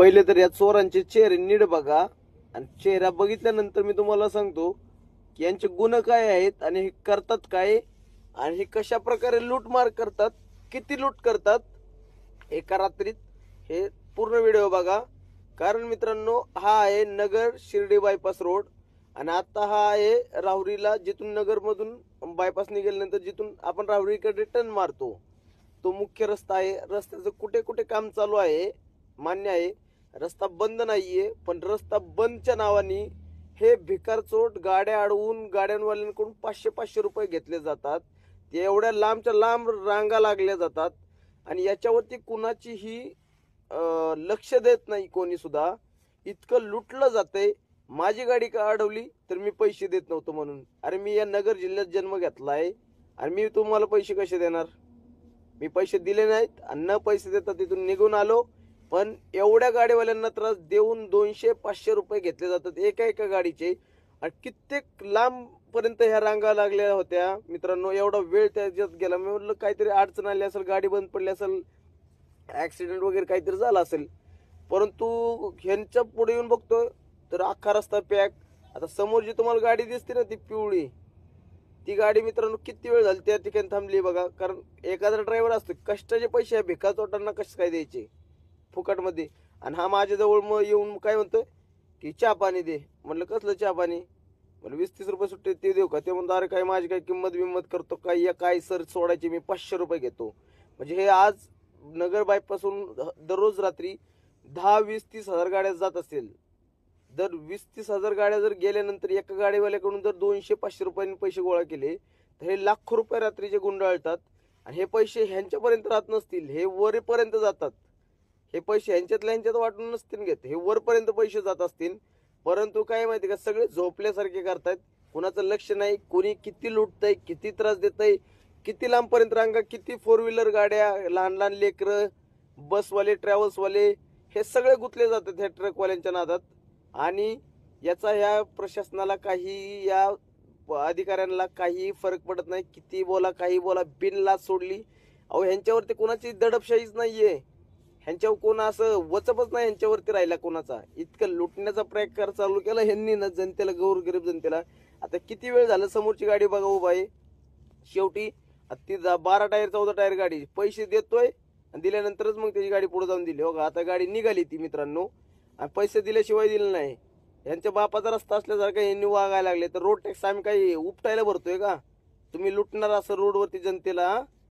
पहिले तर या चोरांचे चेहरे नीट बघा आणि चेहरा बघितल्यानंतर मी तुम्हाला सांगतो की यांचे गुण काय आहेत आणि हे करतात काय आणि हे कशा प्रकारे लूटमार करतात, किती लूट करतात एका रात्रीत, हे पूर्ण व्हिडिओ बघा. कारण मित्रांनो, हा आहे नगर शिर्डी बायपास रोड आणि आता हा आहे राहुरीला, जिथून नगरमधून बायपास निघाल्यानंतर जिथून आपण राहुरीकडे टर्न मारतो तो मुख्य रस्ता आहे. रस्त्याचं कुठे कुठे काम चालू आहे मान्य आहे, रस्ता बंद नाहीये, पण रस्ता बंदच्या नावाने हे भिकारचोट गाड्या अडवून गाड्यांवाल्यांकडून 500-500 रुपये घेतले जातात. ते एवढ्या लांबच्या लांब रांगा लागल्या जातात आणि याच्यावरती कुणाचीही लक्ष देत नाही कोणी सुद्धा. इतकं लुटलं जातंय. माझी गाडी का अडवली तर मी पैसे देत नव्हतो म्हणून. अरे मी या नगर जिल्ह्यात जन्म घेतलाय आणि मी तुम्हाला पैसे कसे देणार? मी पैसे दिले नाहीत आणि न पैसे देता तिथून निघून आलो. पण एवढ्या गाडीवाल्यांना त्रास देऊन 200-500 रुपये घेतले जातात एका एका गाडीचे आणि कित्येक लांब पर्यंत ह्या रांगा लागल्या होत्या. मित्रांनो, एवढा वेळ त्याच्यात गेला. मी म्हटलं काहीतरी अडचण आली असेल, गाडी बंद पडली असेल, ऍक्सिडेंट वगैरे काहीतरी झाला असेल. परंतु ह्यांच्या पुढे येऊन बघतोय तर अख्खा रस्ता पॅक. आता समोर जी तुम्हाला गाडी दिसते ना ती पिवळी, ती गाडी मित्रांनो किती वेळ झाली त्या ठिकाणी थांबली बघा. कारण एखादा ड्रायव्हर असतो, कष्टाचे पैसे आहे भिकाचोटांना कसे काय द्यायचे फुकटमध्ये. आणि हा माझ्याजवळ मग येऊन काय म्हणतोय की चहा पाणी दे. म्हटलं कसलं चहा पाणी? म्हणलं 20-30 रुपये सुट्टे ते देऊ का? ते म्हणतो अरे काय माझी काय किंमत बिंमत करतो काय, या काय सर सोडायची, मी 500 रुपये घेतो. म्हणजे हे आज नगर बायपासून दररोज रात्री 10-20-30 हजार गाड्या जात असतील. दर 20-30 हजार गाड्या जर गेल्यानंतर एका गाडीवाल्याकडून जर 200-500 रुपयांनी पैसे गोळा केले तर हे लाखो रुपये रात्रीचे गुंडाळतात. आणि हे पैसे ह्यांच्यापर्यंत राहत नसतील, हे वरपर्यंत जातात. हे पैसे ह्यांच्यातल्या ह्यांच्यात वाटून नसतील घेत, हे वरपर्यंत पैसे जात असतील. परंतु काय माहिती का, सगळे झोपल्यासारखे करतायत. कुणाचं लक्ष नाही, कोणी किती लुटतंय, किती त्रास देतंय, किती लांबपर्यंत रांगा, किती 4 व्हीलर गाड्या, लहान लहान लेकरं, बसवाले, ट्रॅव्हल्सवाले, हे सगळे गुंतले जातात ह्या ट्रकवाल्यांच्या नादात. आणि याचा ह्या प्रशासनाला काही, या अधिकाऱ्यांना काही फरक पडत नाही. किती बोला, काही बोला, बिनलाज सोडली. अहो ह्यांच्यावरती कोणाची दडपशाहीच नाहीये, ह्यांच्यावर कोण असं वचपच नाही ह्यांच्यावरती राहिला कोणाचा. इतकं लुटण्याचा प्रकार चालू केला ह्यांनी ना जनतेला, गोरगरीब जनतेला. आता किती वेळ झालं समोरची गाडी बघा उभा आहे. शेवटी ती 12 टायर 14 टायर गाडी पैसे देतोय आणि दिल्यानंतरच मग त्याची गाडी पुढे जाऊन दिली. हो का, आता गाडी निघाली ती मित्रांनो, आणि पैसे दिल्याशिवाय दिले नाही. यांच्या बापाचा रस्ता असल्यासारखं यांनी वागायला लागले. तर रोड टॅक्स आम्ही काही उपटायला भरतोय का? तुम्ही लुटणार असं रोडवरती जनतेला?